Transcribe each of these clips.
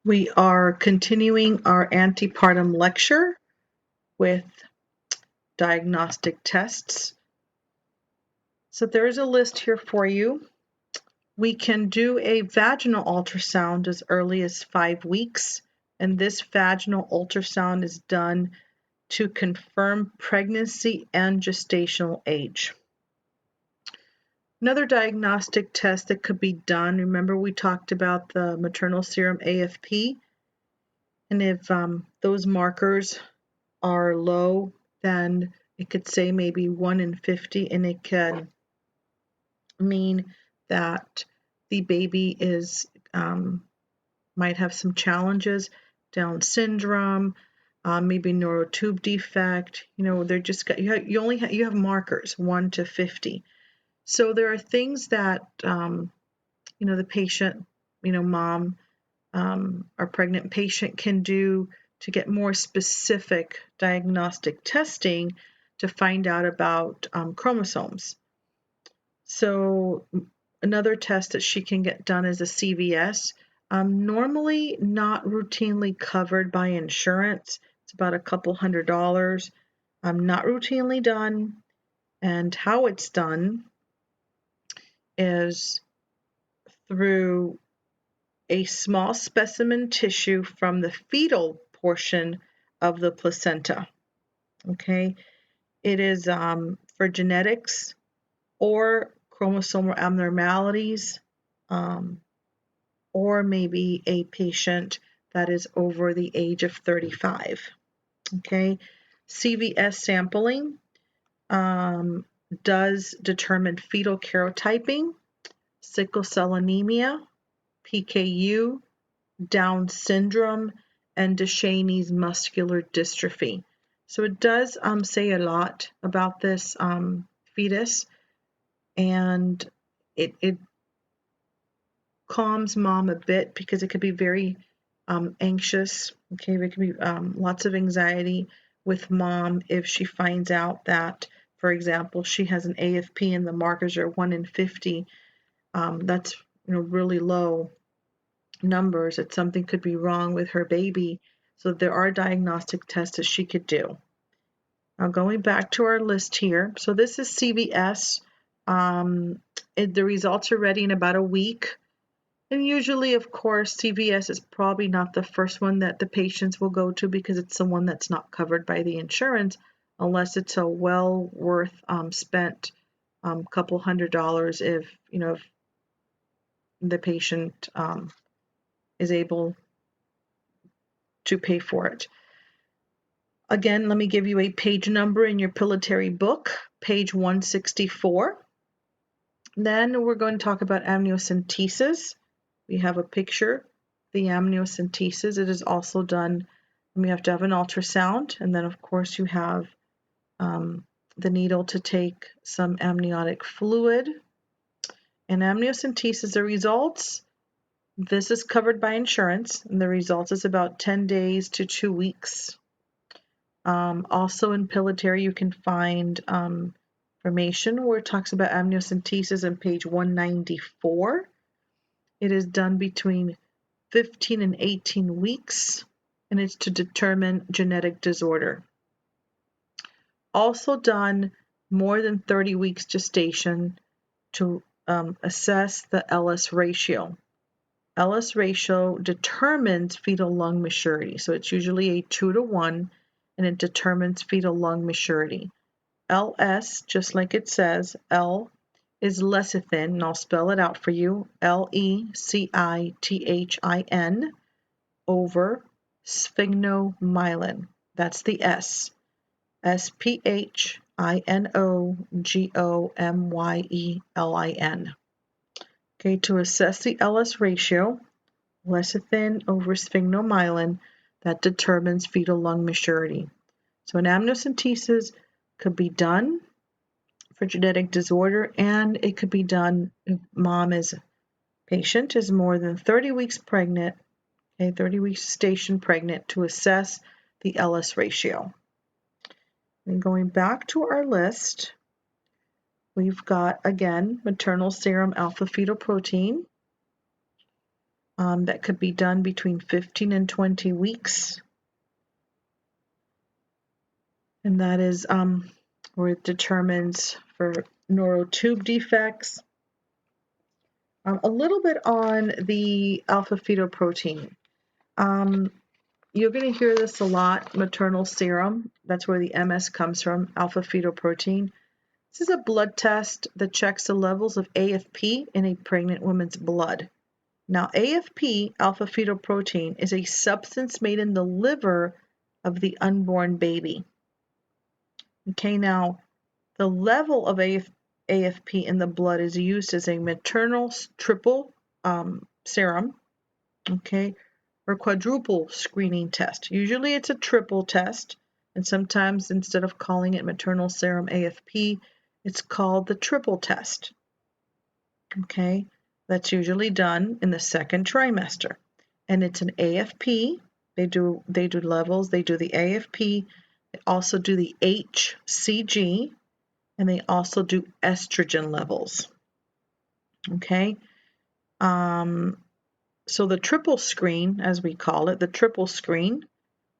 We are continuing our antepartum lecture with diagnostic tests. So there is a list here for you. We can do a vaginal ultrasound as early as 5 weeks, and this vaginal ultrasound is done to confirm pregnancy and gestational age. Another diagnostic test that could be done, remember we talked about the maternal serum AFP, and if those markers are low, then it could say maybe 1 in 50, and it can mean that the baby is might have some challenges, Down syndrome, maybe neurotube defect. They're just you have markers 1 to 50. So there are things that the patient, mom, or pregnant patient can do to get more specific diagnostic testing to find out about chromosomes. So another test that she can get done is a CVS. Normally not routinely covered by insurance. It's about a couple $100. Not routinely done. And how it's done is through a small specimen tissue from the fetal portion of the placenta. Okay, it is for genetics or chromosomal abnormalities, or maybe a patient that is over the age of 35. Okay, CVS sampling does determine fetal karyotyping, sickle cell anemia, PKU, Down syndrome, and Duchenne's muscular dystrophy. So it does say a lot about this fetus, and it calms mom a bit because it could be very anxious. Okay, there could be lots of anxiety with mom if she finds out that, for example, she has an AFP and the markers are 1 in 50. That's really low numbers, that something could be wrong with her baby. So there are diagnostic tests that she could do. Now going back to our list here, so this is CVS. The results are ready in about a week. And usually, of course, CVS is probably not the first one that the patients will go to because it's the one that's not covered by the insurance, unless it's a well worth spent couple $100 if the patient is able to pay for it. Again, let me give you a page number in your Pilotary book, page 164. Then we're going to talk about amniocentesis. We have a picture, the amniocentesis. It is also done, and we have to have an ultrasound, and then of course you have the needle to take some amniotic fluid. And amniocentesis, the results, this is covered by insurance, and the results is about 10 days to 2 weeks. Also in Pilotary, you can find information where it talks about amniocentesis on page 194. It is done between 15 and 18 weeks, and it's to determine genetic disorder. Also done more than 30 weeks gestation to assess the Ellis ratio. Ellis ratio determines fetal lung maturity. So it's usually a 2-to-1, and it determines fetal lung maturity. LS, just like it says, L is lecithin, and I'll spell it out for you, lecithin over sphingomyelin. That's the S. sphingomyelin. Okay, to assess the Ellis ratio, lecithin over sphingomyelin, that determines fetal lung maturity. So an amniocentesis could be done for genetic disorder, and it could be done if patient is more than 30 weeks pregnant, 30 weeks gestation pregnant, to assess the Ellis ratio. And going back to our list, we've got, again, maternal serum alpha-fetoprotein. that could be done between 15 and 20 weeks. And that is where it determines for neurotube defects. A little bit on the alpha-fetoprotein. You're going to hear this a lot, maternal serum. That's where the MS comes from, alpha-fetoprotein. This is a blood test that checks the levels of AFP in a pregnant woman's blood. Now, AFP, alpha-fetoprotein, is a substance made in the liver of the unborn baby. Okay, now the level of AFP in the blood is used as a maternal triple serum, okay, or quadruple screening test. Usually it's a triple test, and sometimes instead of calling it maternal serum AFP, it's called the triple test. Okay, that's usually done in the second trimester, and it's an AFP. They do levels. They do the AFP. They also do the HCG, and they also do estrogen levels. Okay, so the triple screen, as we call it, the triple screen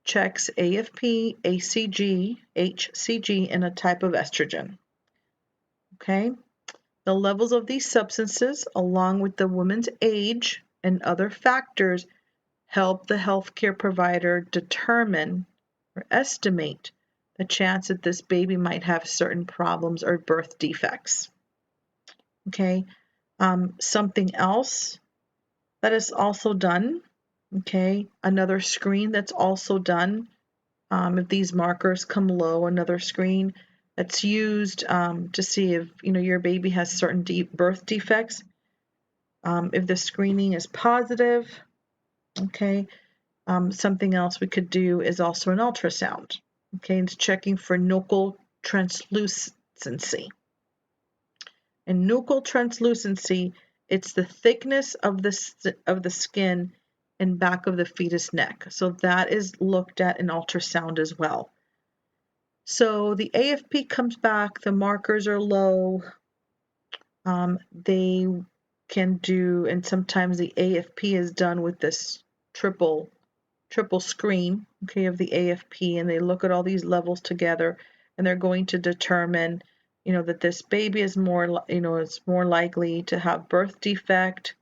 checks AFP, ACG, HCG, and a type of estrogen. Okay, the levels of these substances, along with the woman's age and other factors, help the healthcare provider determine or estimate the chance that this baby might have certain problems or birth defects. Okay, something else that is also done, okay, another screen that's also done, if these markers come low, another screen that's used to see if your baby has certain birth defects. If the screening is positive, okay, something else we could do is also an ultrasound. Okay, it's checking for nuchal translucency. And nuchal translucency, it's the thickness of the skin and back of the fetus neck. So that is looked at in ultrasound as well. So the AFP comes back, the markers are low. They can do, and sometimes the AFP is done with this triple screen, okay, of the AFP, and they look at all these levels together, and they're going to determine, that this baby is more, is more likely to have birth defect.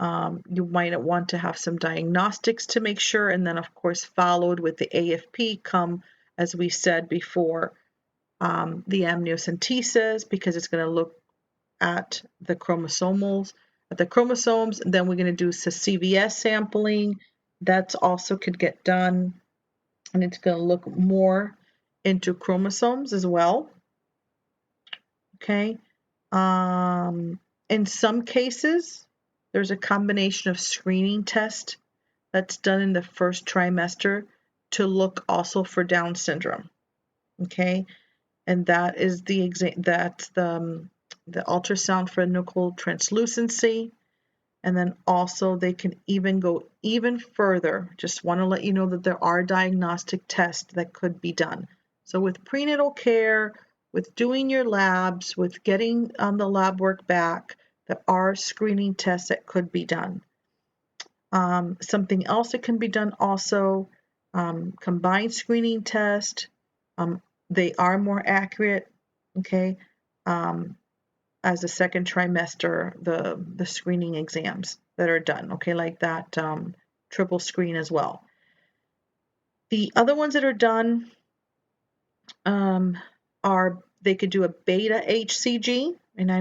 You might want to have some diagnostics to make sure, and then of course followed with the AFP come, as we said before, the amniocentesis, because it's going to look at the chromosomes. Then we're going to do CVS sampling. That also could get done, and it's going to look more into chromosomes as well. Okay. In some cases, there's a combination of screening test that's done in the first trimester to look also for Down syndrome. Okay, and that is the ultrasound for nuchal translucency. And then also they can even go even further. Just want to let you know that there are diagnostic tests that could be done. So with prenatal care, with doing your labs, with getting the lab work back, there are screening tests that could be done. Something else that can be done also, combined screening test. They are more accurate, okay, as the second trimester, the screening exams that are done, okay, like that triple screen as well. The other ones that are done are, they could do a beta HCG, and I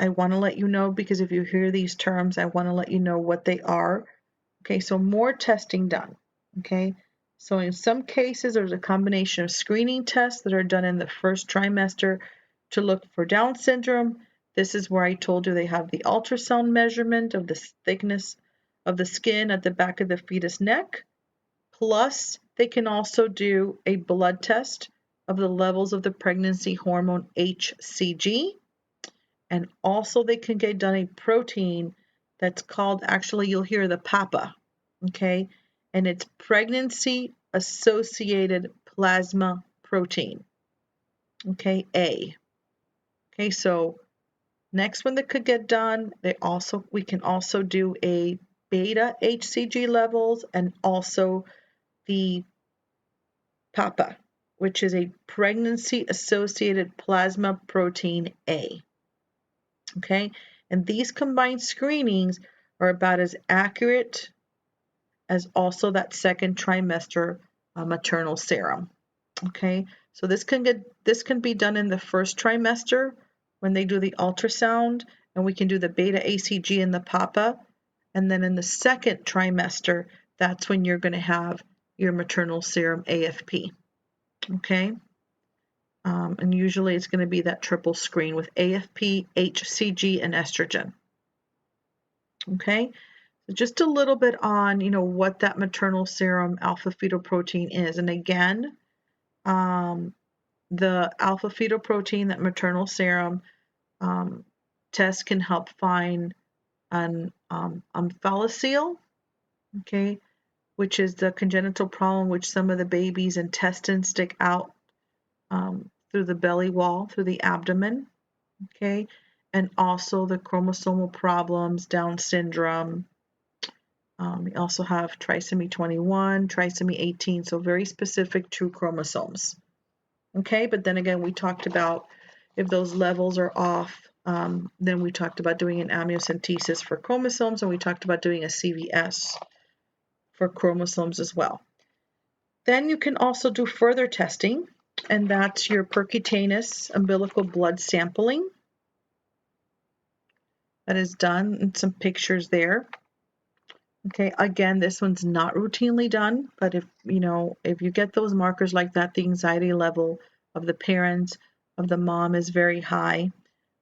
want to let you know, because if you hear these terms, I want to let you know what they are. Okay, so more testing done. Okay, so in some cases, there's a combination of screening tests that are done in the first trimester to look for Down syndrome. This is where I told you they have the ultrasound measurement of the thickness of the skin at the back of the fetus neck. Plus, they can also do a blood test of the levels of the pregnancy hormone HCG. And also they can get done a protein that's called, actually you'll hear the PAPA, okay? And it's pregnancy associated plasma protein, okay, A. Okay, so next one that could get done, we can also do a beta HCG levels and also the PAPA, which is a pregnancy-associated plasma protein A. Okay, and these combined screenings are about as accurate as also that second trimester maternal serum. Okay, so this can be done in the first trimester when they do the ultrasound, and we can do the beta HCG and the PAPA, and then in the second trimester, that's when you're going to have your maternal serum AFP. Okay, and usually it's going to be that triple screen with AFP, HCG, and estrogen. Okay, so just a little bit on what that maternal serum alpha fetoprotein is, and again, the alpha fetoprotein, that maternal serum test can help find an omphalocele, okay, which is the congenital problem which some of the babies' intestines stick out through the belly wall, through the abdomen, okay, and also the chromosomal problems, Down syndrome. We also have trisomy 21, trisomy 18, so very specific to chromosomes. Okay, but then again, we talked about if those levels are off, then we talked about doing an amniocentesis for chromosomes, and we talked about doing a CVS for chromosomes as well. Then you can also do further testing, and that's your percutaneous umbilical blood sampling. That is done, and some pictures there. Okay, again, this one's not routinely done, but if you get those markers like that, the anxiety level of the parents, of the mom is very high.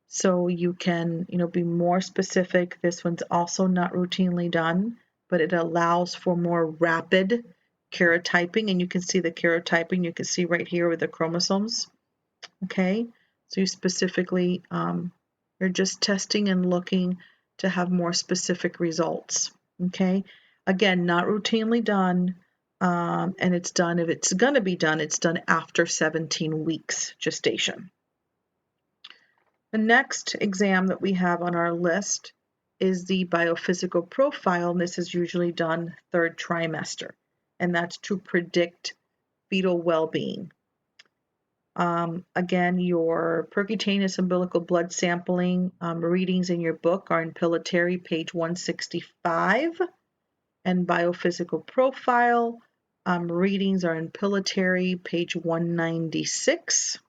So you can, be more specific. This one's also not routinely done, but it allows for more rapid karyotyping, and you can see the karyotyping. You can see right here with the chromosomes. Okay, so you specifically, you're just testing and looking to have more specific results. Okay, again, not routinely done, and it's done, if it's going to be done, it's done after 17 weeks gestation. The next exam that we have on our list is the biophysical profile, and this is usually done third trimester, and that's to predict fetal well-being. Again, your percutaneous umbilical blood sampling readings in your book are in Pilitary, page 165, and biophysical profile readings are in Pilitary, page 196.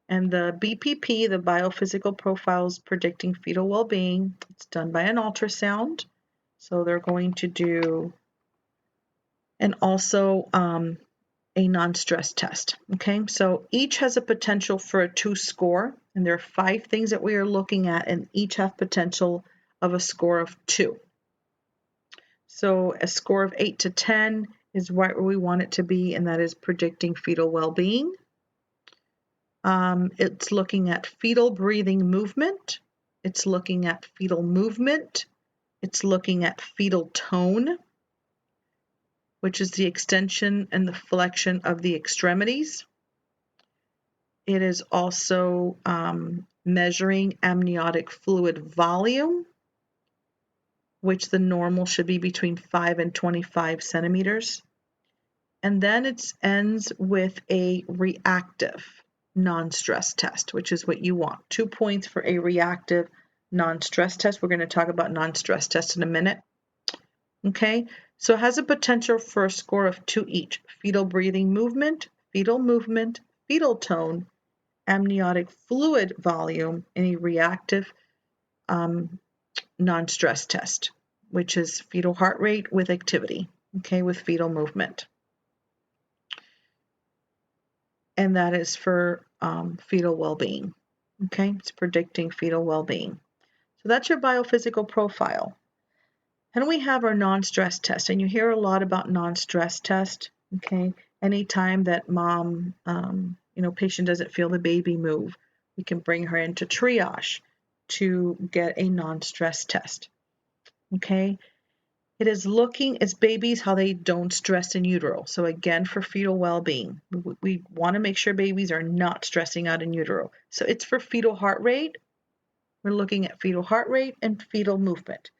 And the BPP, the biophysical profiles predicting fetal well-being, it's done by an ultrasound. So they're going to do, and also a non-stress test. Okay, so each has a potential for a 2 score, and there are 5 things that we are looking at, and each have potential of a score of 2. So a score of 8 to 10 is right where we want it to be, and that is predicting fetal well-being. It's looking at fetal breathing movement. It's looking at fetal movement. It's looking at fetal tone, which is the extension and the flexion of the extremities. It is also measuring amniotic fluid volume, which the normal should be between 5 and 25 centimeters. And then it ends with a reactive non-stress test, which is what you want. 2 points for a reactive non-stress test. We're going to talk about non-stress tests in a minute. Okay, so it has a potential for a score of 2 each. Fetal breathing movement, fetal tone, amniotic fluid volume, and a reactive non-stress test, which is fetal heart rate with activity, okay, with fetal movement. And that is for fetal well-being, okay? It's predicting fetal well-being. So that's your biophysical profile. And we have our non-stress test, and you hear a lot about non-stress test, okay? Anytime that mom, patient doesn't feel the baby move, we can bring her into triage to get a non-stress test, okay? It is looking at babies, how they don't stress in utero. So again, for fetal well-being, we want to make sure babies are not stressing out in utero. So it's for fetal heart rate. We're looking at fetal heart rate and fetal movement.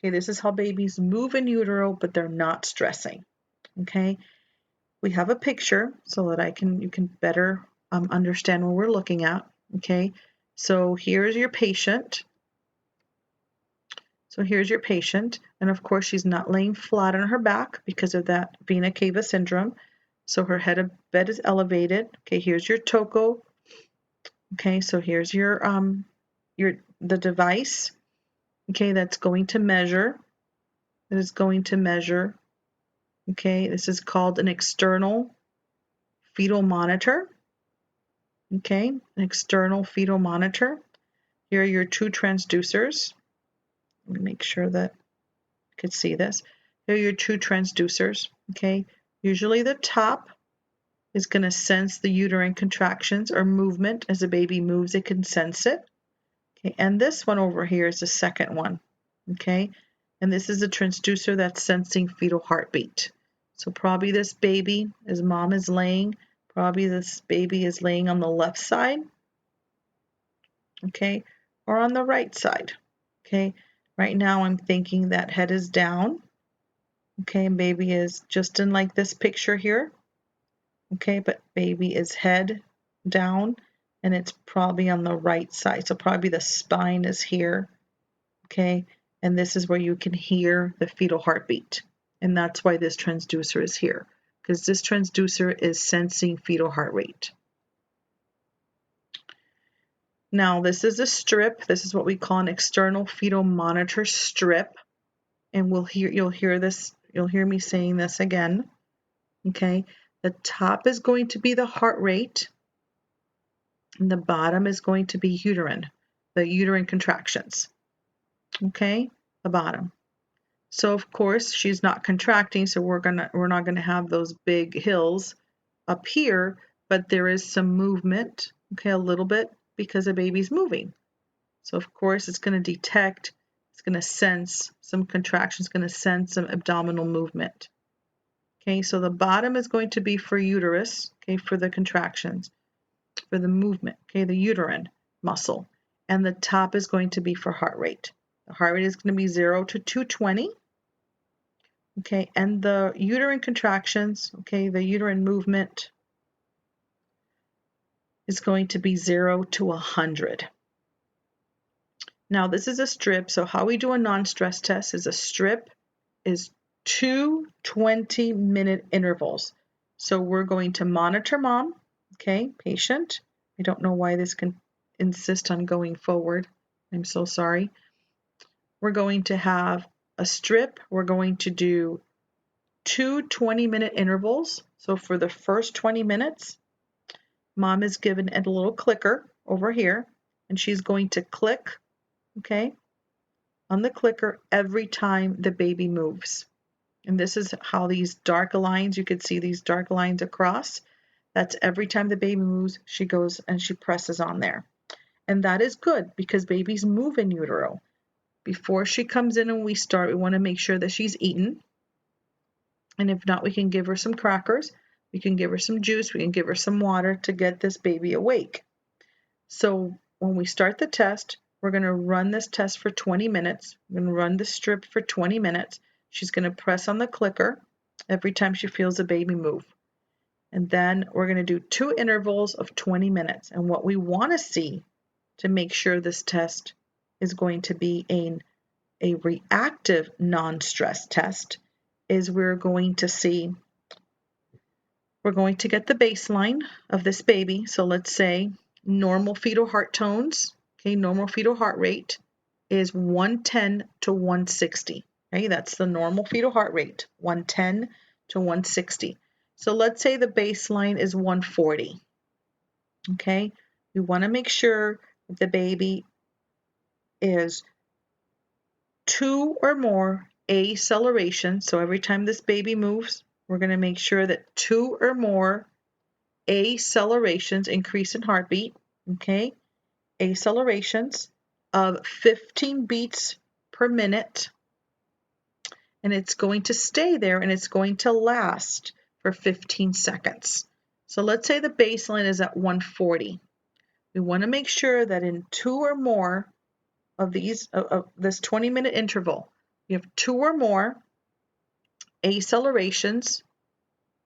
Okay, this is how babies move in utero, but they're not stressing. Okay, we have a picture so that you can better understand what we're looking at. Okay, so here's your patient. So here's your patient, and of course she's not laying flat on her back because of that vena cava syndrome. So her head of bed is elevated. Okay, here's your toco. Okay, so here's your the device. Okay, that's going to measure. That is going to measure. Okay, this is called an external fetal monitor. Okay, an external fetal monitor. Here are your two transducers. Let me make sure that you could see this. Here are your two transducers. Okay, usually the top is going to sense the uterine contractions or movement. As a baby moves, it can sense it. Okay, and this one over here is the second one. Okay, and this is a transducer that's sensing fetal heartbeat. So probably this baby, as mom is laying, probably this baby is laying on the left side, okay, or on the right side. Okay, right now I'm thinking that head is down. Okay, and baby is just in like this picture here. Okay, but baby is head down, and it's probably on the right side. So probably the spine is here. Okay, and this is where you can hear the fetal heartbeat. And that's why this transducer is here, because this transducer is sensing fetal heart rate. Now, this is a strip. This is what we call an external fetal monitor strip. And you'll hear me saying this again. Okay, the top is going to be the heart rate, and the bottom is going to be the uterine contractions. Okay, the bottom. So of course she's not contracting, so we're not gonna have those big hills up here, but there is some movement, okay, a little bit because the baby's moving. So of course it's gonna detect, it's gonna sense some contractions, gonna sense some abdominal movement. Okay, so the bottom is going to be for uterus, okay, for the contractions, for the movement, okay, the uterine muscle, and the top is going to be for heart rate. The heart rate is going to be 0 to 220. Okay, and the uterine contractions, okay, the uterine movement is going to be 0 to 100. Now, this is a strip, so how we do a non-stress test is a strip is 2 20-minute intervals. So we're going to monitor mom, okay, patient. I don't know why this can insist on going forward. I'm so sorry. We're going to have a strip. We're going to do 2 20-minute intervals. So for the first 20 minutes, mom is given a little clicker over here, and she's going to click, okay, on the clicker every time the baby moves. And this is how these dark lines, you could see these dark lines across. That's every time the baby moves, she goes and she presses on there. And that is good because babies move in utero. Before she comes in and we start, we want to make sure that she's eaten. And if not, we can give her some crackers. We can give her some juice. We can give her some water to get this baby awake. So when we start the test, we're going to run this test for 20 minutes. We're going to run the strip for 20 minutes. She's going to press on the clicker every time she feels the baby move. And then we're going to do 2 intervals of 20 minutes. And what we want to see to make sure this test is going to be a reactive non-stress test is we're going to get the baseline of this baby. So let's say normal fetal heart tones, okay, normal fetal heart rate is 110 to 160. Okay, that's the normal fetal heart rate, 110 to 160. So let's say the baseline is 140. Okay, we want to make sure that the baby is 2 or more accelerations. So every time this baby moves, we're going to make sure that 2 or more accelerations, increase in heartbeat, okay, accelerations of 15 beats per minute, and it's going to stay there and it's going to last for 15 seconds. So let's say the baseline is at 140. We want to make sure that in 2 or more of these, this 20-minute interval, You have 2 or more accelerations,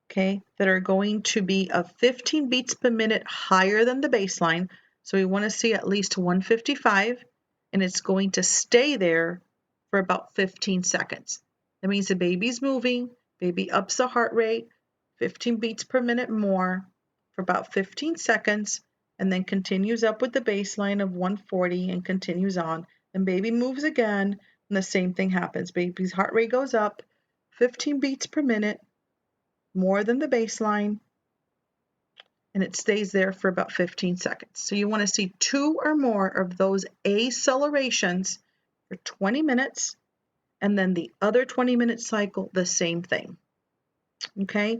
okay, that are going to be of 15 beats per minute higher than the baseline. So we want to see at least 155, and it's going to stay there for about 15 seconds. That means the baby's moving, baby ups the heart rate, 15 beats per minute more for about 15 seconds, and then continues up with the baseline of 140 and continues on. Then baby moves again, and the same thing happens. Baby's heart rate goes up, 15 beats per minute, more than the baseline, and it stays there for about 15 seconds. So you want to see 2 or more of those accelerations for 20 minutes, and then the other 20-minute cycle, the same thing. Okay,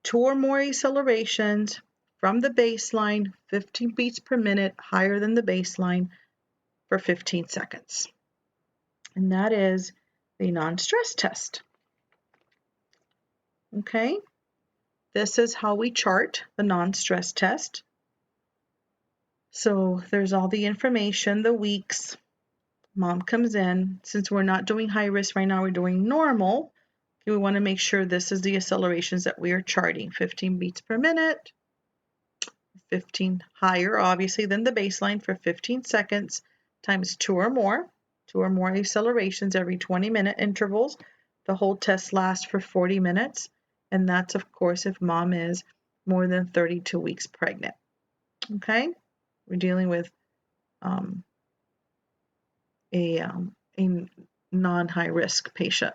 2 or more accelerations from the baseline, 15 beats per minute, higher than the baseline for 15 seconds. And that is the non-stress test. Okay, this is how we chart the non-stress test. So there's all the information, the weeks. Mom comes in. Since we're not doing high risk right now, we're doing normal. We want to make sure this is the accelerations that we are charting. 15 beats per minute, 15 higher, obviously, than the baseline for 15 seconds, times 2 or more accelerations every 20-minute intervals. The whole test lasts for 40 minutes, and that's, of course, if mom is more than 32 weeks pregnant. Okay? We're dealing with a non-high risk patient.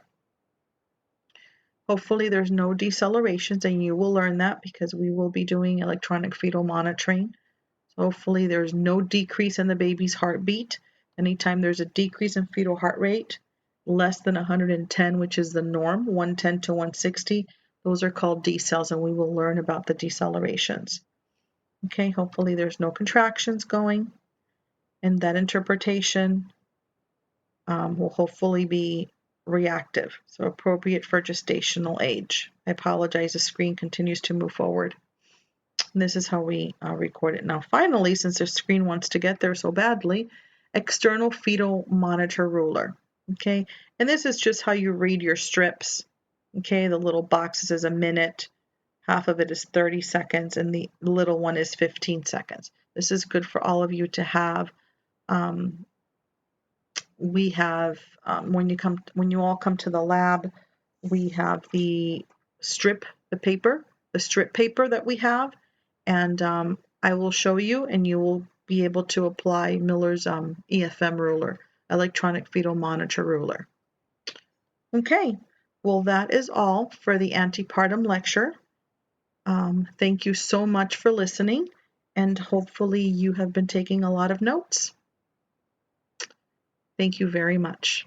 Hopefully there's no decelerations, and you will learn that because we will be doing electronic fetal monitoring. So hopefully there's no decrease in the baby's heartbeat. Anytime there's a decrease in fetal heart rate, less than 110, which is the norm, 110 to 160, those are called decels, and we will learn about the decelerations. Okay, hopefully there's no contractions going, and that interpretation will hopefully be reactive, so appropriate for gestational age. I apologize, the screen continues to move forward. And this is how we record it. Now, finally, since the screen wants to get there so badly, external fetal monitor ruler. Okay, and this is just how you read your strips. Okay, the little boxes is a minute, half of it is 30 seconds, and the little one is 15 seconds. This is good for all of you to have. We have, when you all come to the lab, we have the strip paper that we have, and I will show you, and you will be able to apply Miller's EFM ruler, electronic fetal monitor ruler. Okay, well, that is all for the antepartum lecture. Thank you so much for listening, and hopefully you have been taking a lot of notes. Thank you very much.